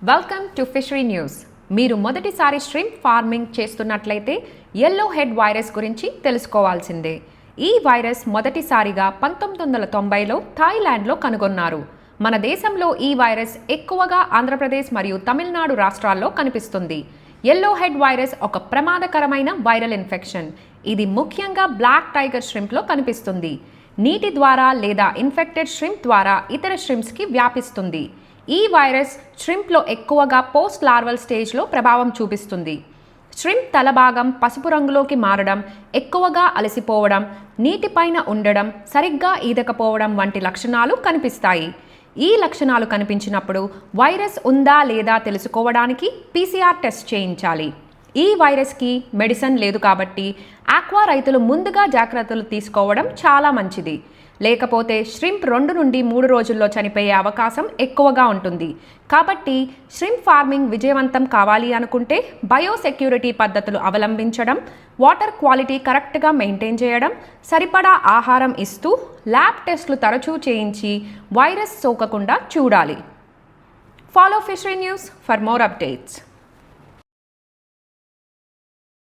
Welcome to fishery news. మీరు మొదటిసారి shrimp farming చేస్తున్నట్లయితే యెల్లో హెడ్ వైరస్ గురించి తెలుసుకోవాల్సిందే. ఈ వైరస్ మొదటిసారిగా 1990లో థాయిలాండ్లో కనుగొన్నారు. మన దేశంలో ఈ వైరస్ ఎక్కువగా ఆంధ్రప్రదేశ్ మరియు తమిళనాడు రాష్ట్రాల్లో కనిపిస్తుంది. యెల్లో హెడ్ వైరస్ ఒక ప్రమాదకరమైన వైరల్ ఇన్ఫెక్షన్. ఇది ముఖ్యంగా బ్లాక్ టైగర్ ష్రింప్లో కనిపిస్తుంది. నీటి ద్వారా లేదా ఇన్ఫెక్టెడ్ ష్రింప్ ద్వారా ఇతర ష్రింప్స్కి వ్యాపిస్తుంది. ఈ వైరస్ ష్రింప్లో ఎక్కువగా పోస్ట్ లార్వల్ స్టేజ్లో ప్రభావం చూపిస్తుంది. ష్రింప్ తలభాగం పసుపు రంగులోకి మారడం, ఎక్కువగా అలసిపోవడం, నీటిపైన ఉండడం, సరిగ్గా ఈదకపోవడం వంటి లక్షణాలు కనిపిస్తాయి. ఈ లక్షణాలు కనిపించినప్పుడు వైరస్ ఉందా లేదా తెలుసుకోవడానికి PCR టెస్ట్ చేయించాలి. ఈ వైరస్కి మెడిసిన్ లేదు కాబట్టి ఆక్వా రైతులు ముందుగా జాగ్రత్తలు తీసుకోవడం చాలా మంచిది. లేకపోతే ష్రింప్ 2 నుండి 3 రోజుల్లో చనిపోయే అవకాశం ఎక్కువగా ఉంటుంది. కాబట్టి ష్రింప్ ఫార్మింగ్ విజయవంతం కావాలి అనుకుంటే బయోసెక్యూరిటీ పద్ధతులు అవలంబించడం, వాటర్ క్వాలిటీ కరెక్ట్గా మెయింటైన్ చేయడం, సరిపడా ఆహారం ఇస్తూ ల్యాబ్ టెస్టులు తరచూ చేయించి వైరస్ సోకకుండా చూడాలి. Follow fishery news for more updates.